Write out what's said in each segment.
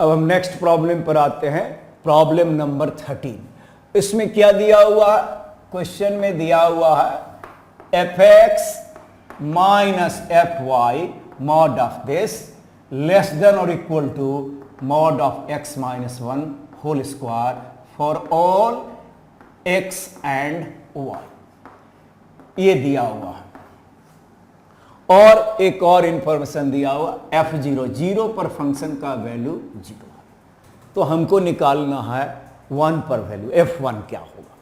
अब हम next problem पर आते हैं, प्रॉब्लम नंबर 13। इसमें क्या दिया हुआ है, क्वेश्चन में दिया हुआ है fx minus fy mod of this less than और equal to mod of x minus 1 whole square for all x and y, ये दिया हुआ है। और एक और इंफॉर्मेशन दिया हुआ f0, जीरो पर फंक्शन का वैल्यू 0 है, तो हमको निकालना है 1 पर वैल्यू f1 क्या होगा।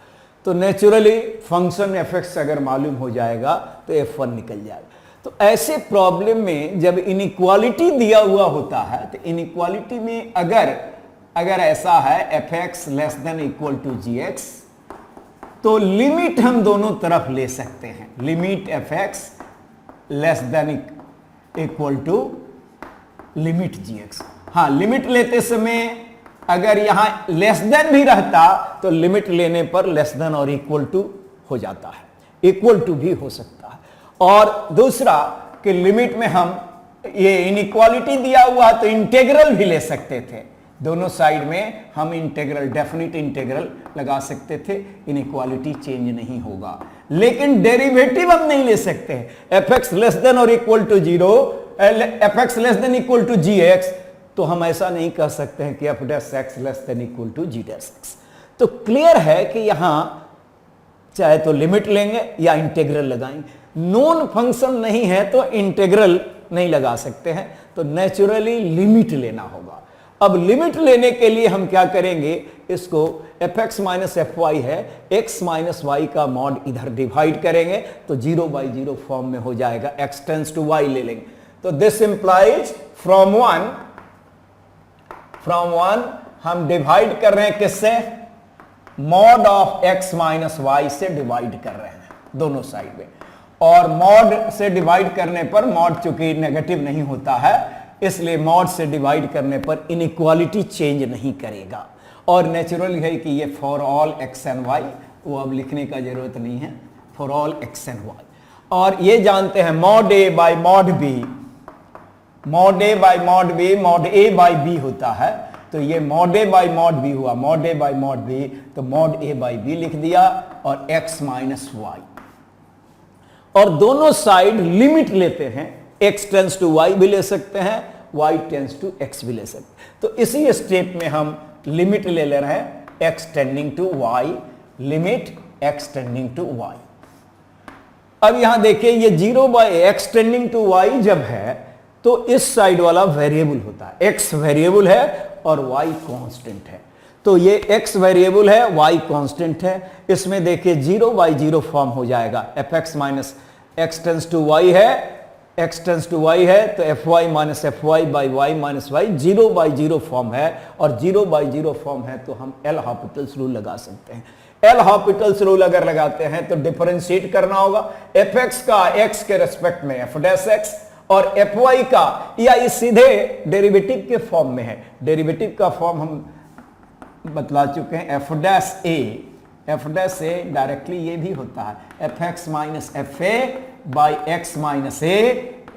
तो नेचुरली फंक्शन fx अगर मालूम हो जाएगा तो f1 निकल जाएगा। तो ऐसे प्रॉब्लम में जब इनइक्वालिटी दिया हुआ होता है, तो इनइक्वालिटी में अगर ऐसा है fx less than equal to gx, तो लिमिट हम दोनों तरफ ले सकते हैं, limit fx less than equal to limit gx। हाँ, लिमिट लेते समय अगर यहां लेस देन भी रहता तो लिमिट लेने पर लेस देन और इक्वल टू हो जाता है, इक्वल टू भी हो सकता है। और दूसरा कि लिमिट में हम ये इनइक्वालिटी दिया हुआ तो इंटीग्रल भी ले सकते थे, दोनों साइड में हम इंटीग्रल, डेफिनेट इंटीग्रल लगा सकते थे, इनइक्वालिटी चेंज नहीं होगा। लेकिन डेरिवेटिव हम नहीं ले सकते, fx लेस देन और equal to 0, fx less than equal to gx, तो हम ऐसा नहीं कह सकते हैं कि f dash x less than equal to g dash x। तो क्लियर है कि यहां चाहे तो लिमिट लेंगे या इंटीग्रल लगाएंगे। नोन फंक्शन नहीं है तो इंटीग्रल नहीं लगा सकते हैं, तो नेचुरली लिमिट लेना होगा। अब लिमिट लेने के लिए हम क्या करेंगे, इसको fx माइनस fy है, x माइनस y का मॉड इधर डिवाइड करेंगे तो 0/0 फॉर्म में हो जाएगा, x टेंस टू y ले लेंगे। तो दिस इंप्लाइज फ्रॉम वन हम डिवाइड कर रहे हैं किससे, mod of x minus y से डिवाइड कर रहे हैं दोनों साइड में। और मॉड से डिवाइड करने पर, मॉड चूंकि नेगेटिव नहीं होता है इसलिए मॉड से डिवाइड करने पर इनइक्वालिटी चेंज नहीं करेगा। और नेचुरल है कि ये for all x and y, वो अब लिखने का जरूरत नहीं है, for all x and y। और ये जानते हैं mod a by mod b, mod a by mod b, mod a by b होता है, तो ये mod a by mod b हुआ, mod a by mod b, तो मॉड a बाई b लिख दिया और x माइनस y। और दोनों साइड लिमिट लेते हैं, x टेंस टू y भी ले सकते हैं, y टेंस टू x भी ले सकते हैं। तो इसी स्टेप में हम लिमिट ले रहे हैं x tending to y, limit x tending to y। अब यहां देखिए ये 0/x टेंडिंग टू y जब है तो इस साइड वाला वेरिएबल होता है, x वेरिएबल है और y कांस्टेंट है। तो ये x वेरिएबल है, y कांस्टेंट है, इसमें देखिए 0/0 फॉर्म हो जाएगा, fx minus x tends to y है, x टेंस टू y है, तो fy minus fy by y minus y 0/0 form है। और 0/0 फॉर्म है तो हम एल हॉपिटल्स रूल लगा सकते हैं। एल हॉपिटल्स रूल अगर लगाते हैं तो डिफरेंशिएट करना होगा fx का x के रेस्पेक्ट में f डैश x और fy का, या इस सीधे डेरिवेटिव के फॉर्म में है, डेरिवेटिव का फॉर्म हम बतला चुके हैं, f डैश a डायरेक्टली ये भी होता है fx minus fa by x minus a,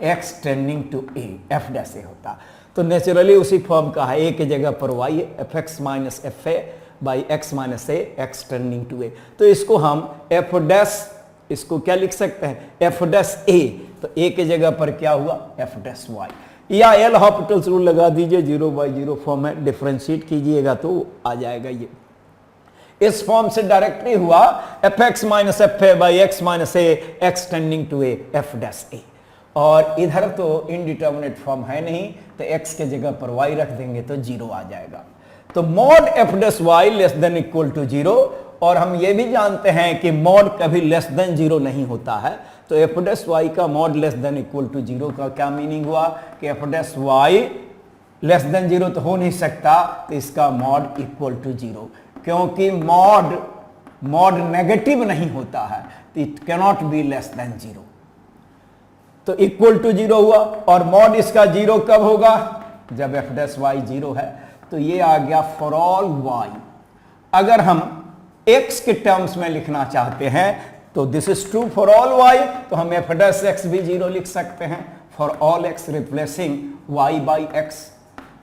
x tending to a, f dash a होता। तो नेचुरली उसी फॉर्म का है, a की जगह पर y है, fx minus fa by x minus a, x tending to a। तो इसको हम f डैश, इसको क्या लिख सकते हैं, f डैश a, तो a की जगह पर क्या हुआ, f डैश y। या एल हॉपिटल्स रूल लगा दीजिए, 0/0 फॉर्म है, डिफरेंशिएट कीजिएगा तो आ जाएगा। ये इस फॉर्म से डायरेक्टली हुआ fx minus fa by x minus a, x tending to a, f dash a। और इधर तो इनडिटर्मिनेट फॉर्म है नहीं, तो x के जगह पर y रख देंगे तो 0 आ जाएगा। तो mod f dash y less than equal to 0। और हम ये भी जानते हैं कि मॉड कभी लेस देन 0 नहीं होता है, तो f डैश y का mod less than equal to 0 का क्या मीनिंग हुआ कि f dash y less than 0 तो हो नहीं सकता, तो इसका मॉड इक्वल टू 0, क्योंकि मॉड नेगेटिव नहीं होता है, तो it cannot be less than 0। तो इक्वल टू 0 हुआ। और मॉड इसका 0 कब होगा, जब f डैश y 0 है। तो ये आ गया फॉर ऑल y। अगर हम x के टर्म्स में लिखना चाहते हैं तो this is true for all y, तो हम f डैश x भी 0 लिख सकते हैं, for all x replacing y by x।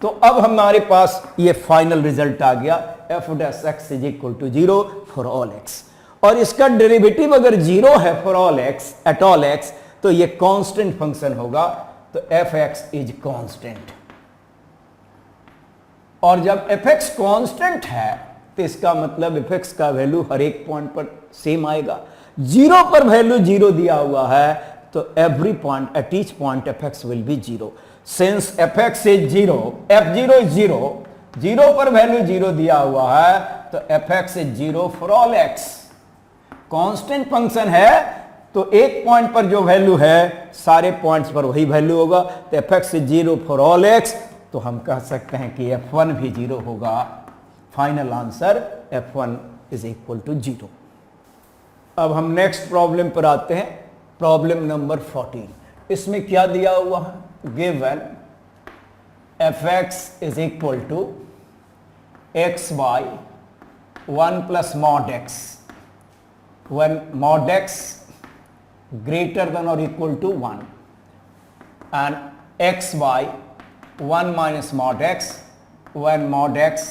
तो अब हमारे पास ये फाइनल रिजल्ट आ गया f dash x is equal to 0 for all x. और इसका डेरिवेटिव अगर 0 है for all x at all x तो ये कांस्टेंट फंक्शन होगा, तो एफ एक्स इज कांस्टेंट। और जब एफ एक्स कांस्टेंट है तो इसका मतलब एफ एक्स का वैल्यू हर एक पॉइंट पर सेम आएगा। 0 पर वैल्यू 0 दिया हुआ है तो every point at each point F x will be 0। Since F x is 0, f0 is 0, 0 पर वैल्यू 0 दिया हुआ है तो f x is 0 for all x. Constant function है तो एक पॉइंट पर जो वैल्यू है सारे पॉइंट्स पर वही वैल्यू होगा, तो f x is 0 for all x, तो हम कह सकते हैं कि f1 भी 0 होगा। Final answer f1 is equal to 0। अब हम नेक्स्ट प्रॉब्लम पर आते हैं, प्रॉब्लम नंबर 14। इसमें क्या दिया हुआ है, given fx is equal to x by 1 plus mod x when mod x greater than or equal to 1 and x by 1 minus mod x when mod x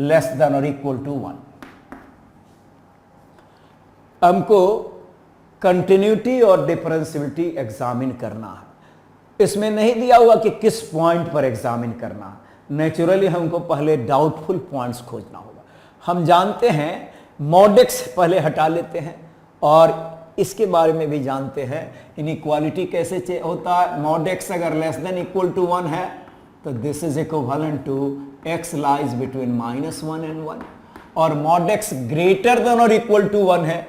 less than or equal to 1। हमको continuity और differentiability examine करना है। इसमें नहीं दिया हुआ कि किस पॉइंट पर एग्जामिन करना है, नेचुरली हमको पहले डाउटफुल पॉइंट्स खोजना होगा। हम जानते हैं मॉड एक्स पहले हटा लेते हैं और इसके बारे में भी जानते हैं इनइक्वालिटी कैसे होता है। मॉड एक्स अगर लेस देन इक्वल टू 1 है तो this is equivalent to x lies between -1 and 1, और मॉड एक्स ग्रेटर देन और इक्वल टू 1 है,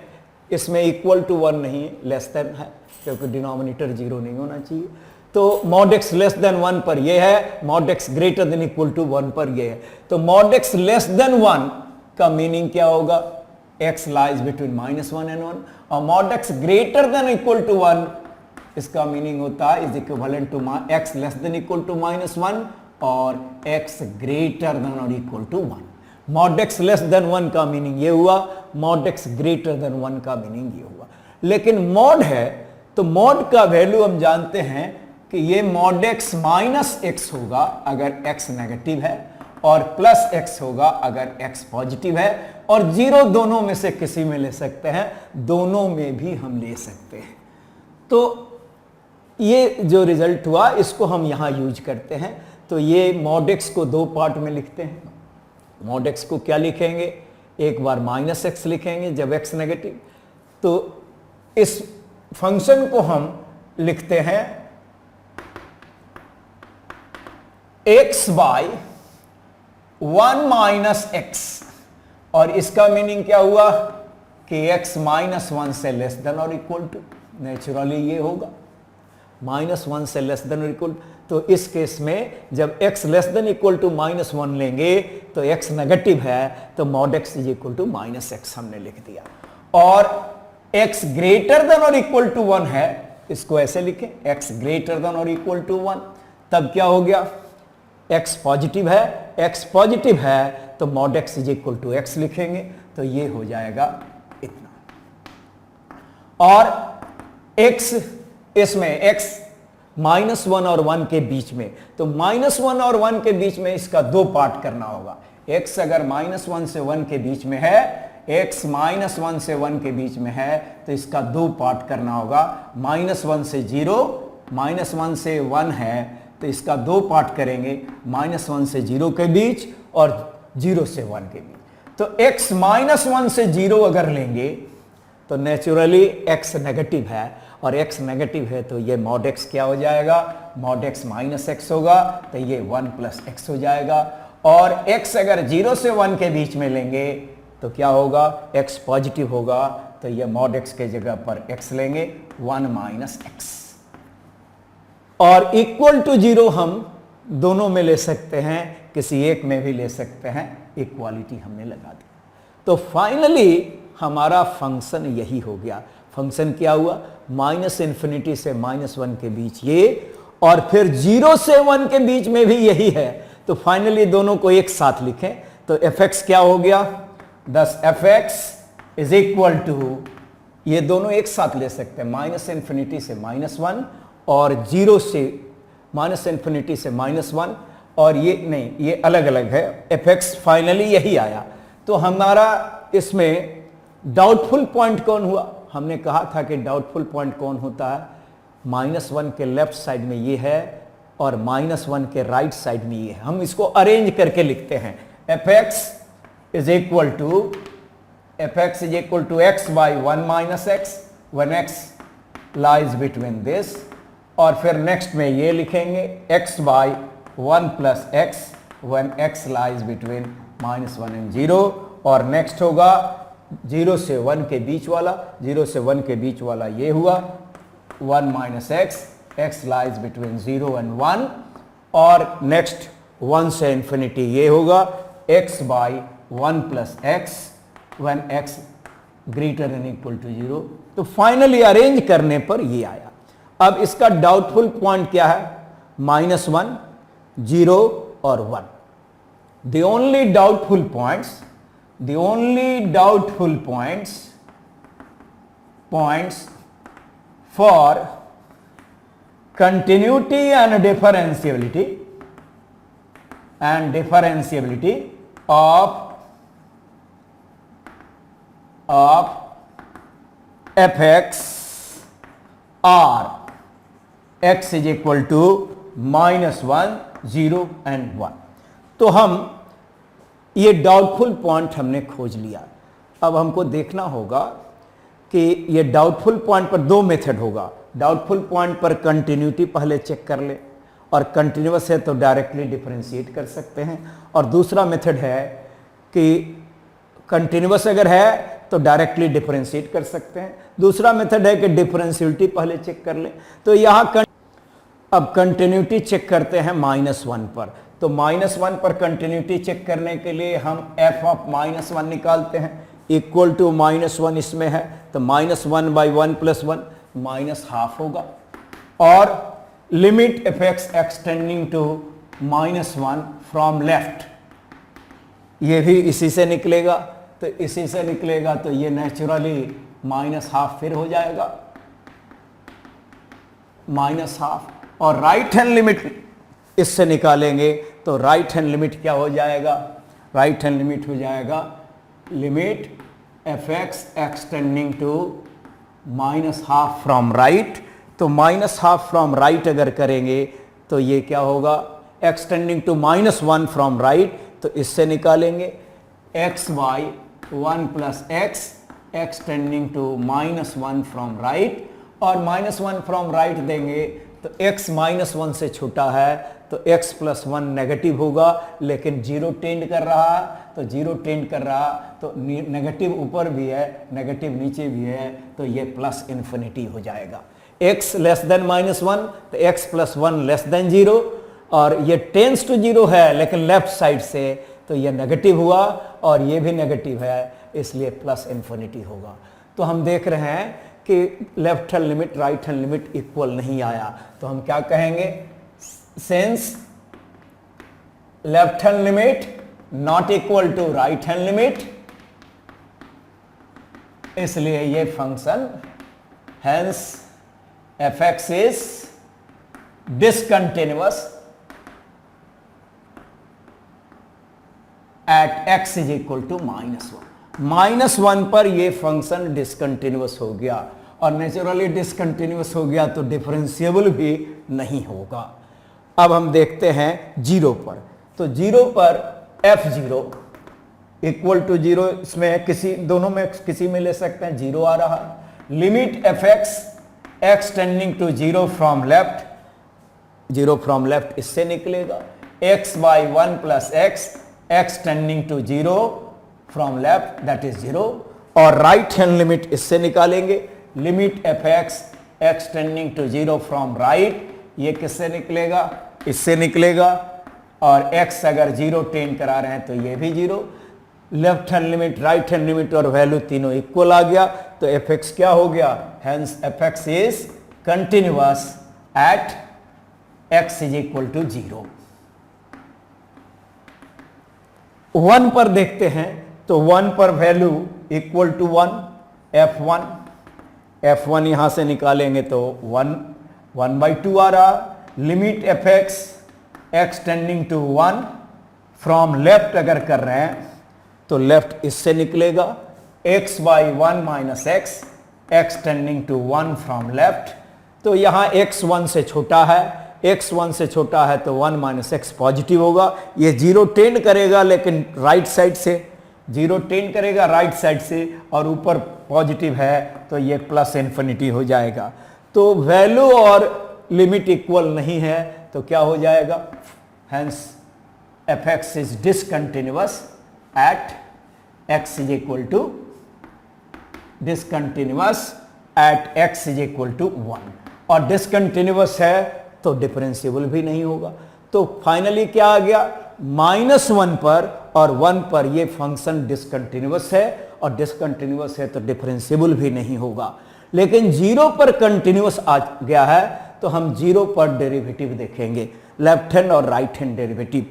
इसमें इक्वल टू 1 नहीं लेस देन है क्योंकि डिनोमिनेटर 0 नहीं होना चाहिए। तो मॉड एक्स लेस देन 1 पर यह है, mod x greater than equal to 1 पर यह है। तो मॉड एक्स लेस देन 1 का मीनिंग क्या होगा, x lies between -1 and 1, और mod x greater than equal to 1 इसका मीनिंग होता है is equivalent to x less than equal to -1 और x greater than or equal to 1। mod x less then 1 का meaning ये हुआ, mod x greater than 1 का meaning ये हुआ। लेकिन mod है तो mod का वैल्यू हम जानते हैं कि ये mod x माइनस x होगा अगर x नेगेटिव है और प्लस x होगा अगर x पॉजिटिव है, और 0 दोनों में से किसी में ले सकते हैं, दोनों में भी हम ले सकते हैं। तो ये जो रिजल्ट हुआ इसको हम यहां यूज करते हैं। तो ये mod x को 2 पार्ट में लिखते हैं। mod x को क्या लिखेंगे, एक बार -x लिखेंगे जब x नेगेटिव, तो इस फंक्शन को हम लिखते हैं x बाई 1 माइनस एक्स, और इसका मीनिंग क्या हुआ कि x -1 से लेस देन और इक्वल टू, नेचुरली ये होगा -1 से लेस देन और इक्वल। तो इस केस में जब x less than equal to -1 लेंगे तो x नेगेटिव है तो mod x is equal to -x हमने लिख दिया, और x ग्रेटर देन और इक्वल टू 1 है, इसको ऐसे लिखें x ग्रेटर देन और इक्वल टू 1, तब क्या हो गया, x पॉजिटिव है, x पॉजिटिव है तो mod x is equal to x लिखेंगे, तो ये हो जाएगा इतना। और x इसमें x -1 और 1 के बीच में, तो -1 और 1 के बीच में इसका 2 पार्ट करना होगा। x अगर -1 से 1 के बीच में है, x -1 से 1 के बीच में है तो इसका 2 पार्ट करना होगा। -1 से 0, -1 से 1 है तो इसका 2 पार्ट करेंगे, -1 से 0 के बीच और 0 से 1 के बीच। तो x -1 से 0 अगर लेंगे तो नेचुरली x नेगेटिव है, और x नेगेटिव है तो ये mod x क्या हो जाएगा, mod x -x होगा, तो ये 1 प्लस x हो जाएगा। और x अगर 0 से 1 के बीच में लेंगे तो क्या होगा, x पॉजिटिव होगा, तो ये mod x के जगह पर x लेंगे 1 माइनस x। और इक्वल टू 0 हम दोनों में ले सकते हैं, किसी एक में भी ले सकते हैं, इक्वालिटी हमने लगा दी। तो फाइनली हमारा फंक्शन यही हो गया। फंक्शन क्या हुआ, -∞ से -1 के बीच ये, और फिर 0 से 1 के बीच में भी यही है। तो फाइनली दोनों को एक साथ लिखें तो fx क्या हो गया, दस fx इज इक्वल टू, ये दोनों एक साथ ले सकते हैं, -∞ से -1 और 0 से -∞ से -1 और ये नहीं, ये अलग अलग है, एफ एक्स फाइनली यही आया। तो हमारा इसमें डाउटफुल पॉइंट कौन हुआ? हमने कहा था कि डाउटफुल पॉइंट कौन होता है, -1 के लेफ्ट साइड में ये है और -1 के राइट साइड में ये है। हम इसको अरेंज करके लिखते हैं, f x is equal to x by 1 minus x when x lies between this, और फिर नेक्स्ट में ये लिखेंगे x by 1 plus x when x lies between -1 and 0, और नेक्स्ट होगा 0 से 1 के बीच वाला, 0 से 1 के बीच वाला ये हुआ 1 minus x lies between 0 and 1, और नेक्स्ट 1 से इंफिनिटी ये होगा x by 1 plus x when x greater than equal to 0। तो फाइनली अरेंज करने पर ये आया। अब इसका डाउटफुल पॉइंट क्या है? -1, 0 और 1। The only doubtful points for continuity and differentiability of fx are x is equal to -1, 0 and 1। तो हम ये डाउटफुल पॉइंट हमने खोज लिया। अब हमको देखना होगा कि ये डाउटफुल पॉइंट पर दो मेथड होगा। डाउटफुल पॉइंट पर कंटिन्यूटी पहले चेक कर ले, और कंटिन्यूअस है तो डायरेक्टली डिफरेंशिएट कर सकते हैं, और दूसरा मेथड है कि कंटिन्यूअस अगर है तो डायरेक्टली डिफरेंशिएट कर सकते हैं। दूसरा मेथड है कि डिफरेंशियलिटी पहले चेक कर ले। तो यहाँ अब कंटिन्यूटी चेक करते हैं -1 पर। तो -1 पर कंटिन्यूटी चेक करने के लिए हम f ऑफ -1 निकालते हैं, इक्वल टू -1 इसमें है तो -1 by 1 plus 1 -12 होगा, और limit f x x tending to -1 from left, ये भी इसी से निकलेगा। तो इसी से निकलेगा तो ये नेचुरली -12 फिर हो जाएगा, -12, और राइट हैंड लिमिट इससे निकालेंगे तो राइट हैंड लिमिट क्या हो जाएगा? राइट हैंड लिमिट हो जाएगा limit f x x tending to -12 from right. तो -12 फ्रॉम राइट अगर करेंगे तो ये क्या होगा? एक्सटेंडिंग टू -1 फ्रॉम राइट, तो इससे निकालेंगे x by 1 plus x x tending to -1 from right, और -1 फ्रॉम राइट देंगे तो x -1 से छोटा है तो x + 1 नेगेटिव होगा, लेकिन 0 टेंड कर रहा है, तो 0 टेंड कर रहा तो नेगेटिव ऊपर भी है, नेगेटिव नीचे भी है, तो ये प्लस इन्फिनिटी हो जाएगा। x लेस देन -1 तो x + 1 लेस देन 0, और ये टेंस टू 0 है लेकिन लेफ्ट साइड से, तो ये नेगेटिव हुआ और ये भी नेगेटिव है, इसलिए प्लस इन्फिनिटी होगा। तो हम देख रहे हैं कि left hand limit right hand limit equal नहीं आया, तो हम क्या कहेंगे? Since left hand limit not equal to right hand limit, इसलिए ये function hence f x is discontinuous at x is equal to -1। -1 पर ये फंक्शन डिसकंटिन्यूअस हो गया, और नेचुरली डिसकंटिन्यूअस हो गया तो डिफरेंशिएबल भी नहीं होगा। अब हम देखते हैं 0 पर। तो 0 पर f0 इक्वल टू 0, इसमें किसी दोनों में किसी में ले सकते हैं, 0 आ रहा। Limit f x x tending to 0 from left, 0 from left इससे निकलेगा x by 1 plus x x tending to 0 from left that is 0, और राइट हैंड लिमिट इससे निकालेंगे, limit f x x tending to 0 from right, ये किससे निकलेगा? इससे निकलेगा, और x अगर 0 टेंड करा रहे हैं तो ये भी 0। Left hand limit right hand limit और वैल्यू तीनों इक्वल आ गया, तो एफ एक्स क्या हो गया? Hence f x is continuous at x is equal to 0। 1 पर देखते हैं, तो 1 पर वैल्यू इक्वल टू 1 f1 यहां से निकालेंगे तो 1/2 आ रहा। Limit f x x tending to 1 from left अगर कर रहे हैं तो लेफ्ट इससे निकलेगा x by 1 minus x, x tending to 1 from left. तो यहां x 1 से छोटा है, x 1 से छोटा है तो 1 माइनस एक्स पॉजिटिव होगा। ये 0 टेंड करेगा लेकिन राइट साइड से, 0 टेंड करेगा राइट साइड से और ऊपर पॉजिटिव है तो ये प्लस इन्फिनिटी हो जाएगा। तो वैल्यू और लिमिट इक्वल नहीं है तो क्या हो जाएगा, hence fx is discontinuous at x is equal to discontinuous at x is equal to 1, और डिसकंटिन्यूअस है तो डिफरेंशिएबल भी नहीं होगा। तो फाइनली क्या आ गया, -1 पर और 1 पर ये फंक्शन डिसकंटिन्यूअस है, और डिसकंटिन्यूअस है तो डिफरेंशिएबल भी नहीं होगा। लेकिन 0 पर कंटिन्यूअस आ गया है तो हम 0 पर डेरिवेटिव देखेंगे, लेफ्ट हैंड और राइट हैंड डेरिवेटिव।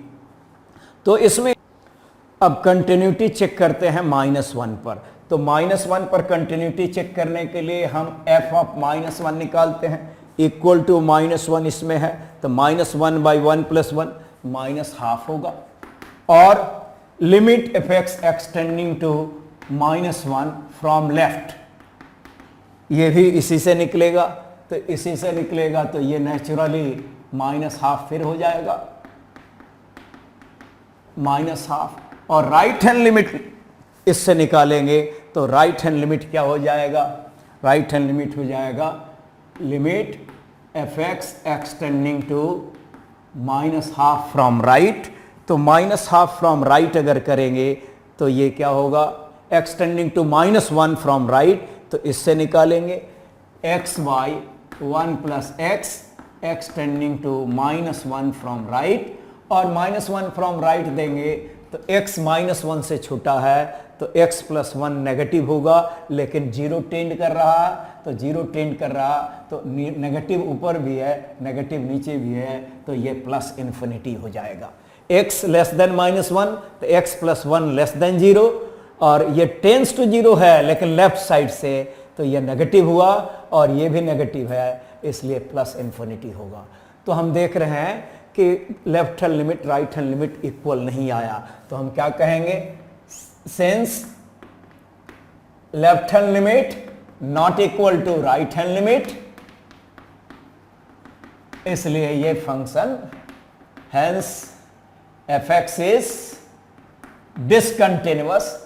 तो इसमें अब कंटिन्यूटी चेक करते हैं -1 पर। तो -1 पर कंटिन्यूटी चेक करने के लिए हम f ऑफ -1 निकालते हैं, इक्वल टू -1 इसमें है तो -1 बाई 1 प्लस 1 -½ होगा, और limit fx x tending to -1 from left, ये भी इसी से निकलेगा। तो इसी से निकलेगा तो ये नेचुरली -½ फिर हो जाएगा, -½ और राइट हैंड लिमिट इससे निकालेंगे तो राइट हैंड लिमिट क्या हो जाएगा, राइट हैंड लिमिट हो जाएगा limit fx x tending to -½ from right. तो -½ फ्रॉम राइट अगर करेंगे तो ये क्या होगा, एक्सटेंडिंग टू -1 फ्रॉम राइट, तो इससे निकालेंगे x by 1 plus x x tending to -1 from right, और -1 फ्रॉम राइट देंगे तो x -1 से छोटा है तो x प्लस 1 नेगेटिव होगा, लेकिन 0 टेंड कर रहा है तो 0 टेंड कर रहा तो नेगेटिव ऊपर भी है नेगेटिव नीचे भी है तो ये प्लस इन्फिनिटी हो जाएगा। x लेस देन -1 तो x प्लस 1 लेस देन 0, और ये टेंस टू 0 है लेकिन लेफ्ट साइड से तो ये नेगेटिव हुआ और ये भी नेगेटिव है, इसलिए प्लस इन्फिनिटी होगा। तो हम देख रहे हैं कि left hand limit right hand limit equal नहीं आया, तो हम क्या कहेंगे, since left hand limit not equal to right hand limit, इसलिए ये function hence fx is discontinuous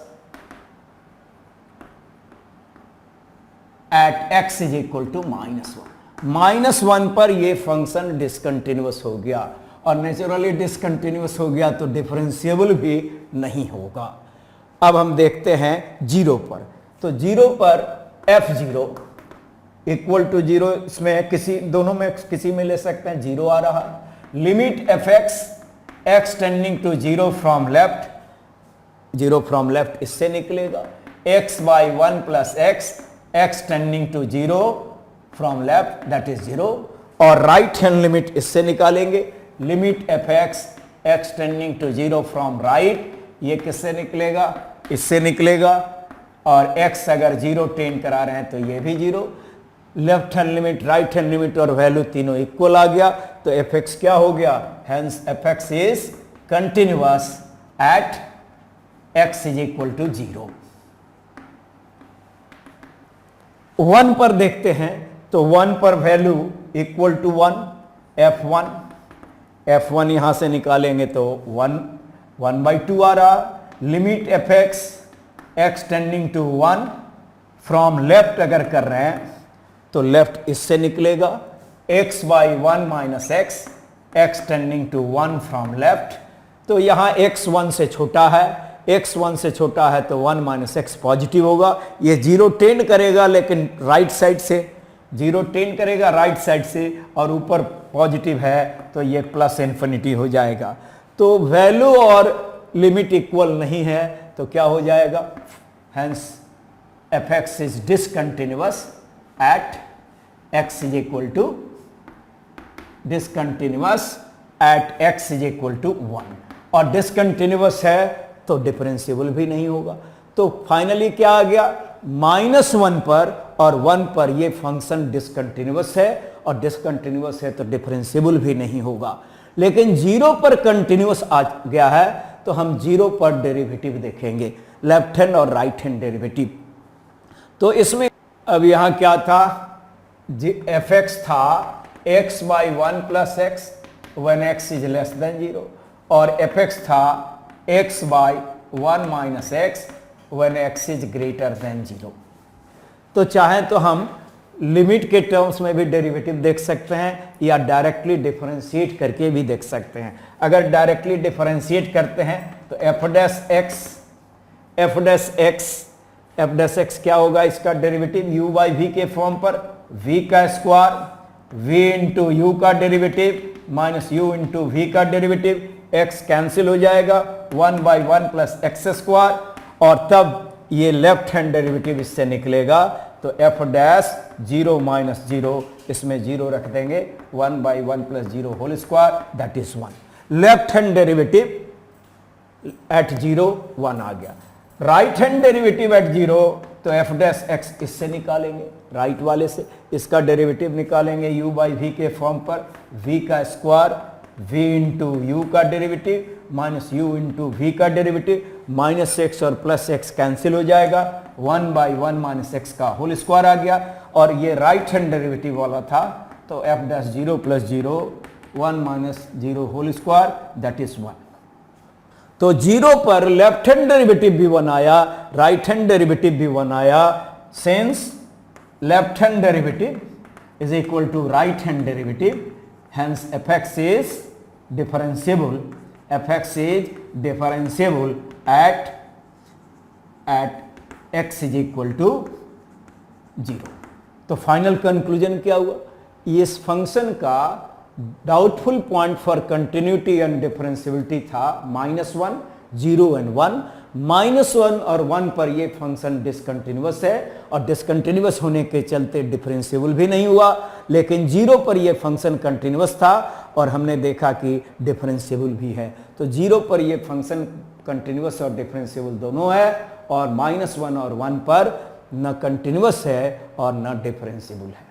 at x is equal to -1 पर ये फंक्शन डिसकंटिन्यूअस हो गया, और नेचुरली डिसकंटिन्यूअस हो गया तो डिफरेंशिएबल भी नहीं होगा। अब हम देखते हैं 0 पर। तो 0 पर f0 इक्वल टू 0, इसमें किसी दोनों में किसी में ले सकते हैं, 0 आ रहा, limit fx x tending to 0 from left, 0 from left इससे निकलेगा x by 1 plus x x tending to 0 from left that is 0, और राइट हैंड लिमिट इससे निकालेंगे, limit fx x tending to 0 from right, ये किससे निकलेगा, इससे निकलेगा, और x अगर 0 टेंड करा रहे हैं तो ये भी 0, left hand limit right hand limit और वैल्यू तीनों इक्वल आ गया, तो fx क्या हो गया, hence fx is continuous at x is equal to 0। 1 पर देखते हैं, तो 1 पर वैल्यू इक्वल टू 1 f1 यहां से निकालेंगे तो 1/2 आ रहा, limit fx x tending to 1 from left अगर कर रहे हैं तो लेफ्ट इससे निकलेगा x by 1 minus x x tending to 1 from left. तो यहां x 1 से छोटा है, x 1 से छोटा है तो 1 माइनस एक्स पॉजिटिव होगा, ये 0 टेंड करेगा लेकिन राइट साइड से, 0 टेंड करेगा राइट साइड से और ऊपर पॉजिटिव है तो ये प्लस इन्फिनिटी हो जाएगा। तो वैल्यू और लिमिट इक्वल नहीं है तो क्या हो जाएगा, hence fx is discontinuous at x is equal to discontinuous at x is equal to 1, और डिसकंटिन्यूअस है तो डिफरेंशिएबल भी नहीं होगा। तो फाइनली क्या आ गया, -1 पर और 1 पर ये फंक्शन डिसकंटिन्यूअस है, और डिसकंटिन्यूअस है तो डिफरेंशिएबल भी नहीं होगा। लेकिन 0 पर कंटिन्यूअस आ गया है तो हम 0 पर डेरिवेटिव देखेंगे, लेफ्ट हैंड और राइट हैंड डेरिवेटिव। तो इसमें अब यहां क्या था, एफ एक्स था x by 1 plus x when x is less than 0, और एफ एक्स था x by 1 minus x when x is greater than 0। तो चाहे तो हम लिमिट के टर्म्स में भी डेरिवेटिव देख सकते हैं या डायरेक्टली डिफरेंशिएट करके भी देख सकते हैं। अगर डायरेक्टली डिफरेंशिएट करते हैं तो एफ डैश एक्स क्या होगा, इसका डेरिवेटिव u बाई वी के फॉर्म पर v का स्क्वायर, v इंटू यू का derivative minus u into v का डेरिवेटिव, x कैंसिल हो जाएगा 1 बाई 1 प्लस एक्स स्क्वायर, और तब ये लेफ्ट हैंड डेरिवेटिव इससे निकलेगा तो एफ डैश 0 माइनस 0, इसमें 0 रख देंगे, 1 by 1 plus 0 whole square that is 1। Left hand derivative at 0 1 आ गया। राइट हैंड डेरिवेटिव एट 0 तो एफ डैश एक्स इससे निकालेंगे, राइट वाले से इसका डेरिवेटिव निकालेंगे u बाई वी के फॉर्म पर v का स्क्वायर, v इंटू यू का derivative minus u into v का डेरिवेटिव, माइनस एक्स और प्लस एक्स कैंसिल हो जाएगा, 1 बाई 1 माइनस एक्स का होल स्क्वायर आ गया, और ये राइट हैंड डेरिवेटिव वाला था तो f dash 0 plus 0 1 minus 0 whole square that is 1। तो 0 पर लेफ्ट हैंड डेरिवेटिव भी 1 आया, राइट हैंड डेरिवेटिव भी 1 आया, since left hand derivative is equal to right hand derivative, hence fx is differentiable, fx is differentiable at x is equal to 0। तो final conclusion क्या हुआ, इस फंक्शन का doubtful point for continuity and differentiability था -1, 0 and 1। -1 और 1 पर ये function discontinuous है और डिसकंटिन्यूअस होने के चलते डिफरेंशिएबल भी नहीं हुआ, लेकिन 0 पर ये फंक्शन कंटिन्यूअस था और हमने देखा कि डिफरेंशिएबल भी है। तो 0 पर ये फंक्शन कंटिन्यूअस और डिफरेंशिएबल दोनों है, और -1 और 1 पर न कंटिन्यूअस है और न डिफरेंशिएबल है।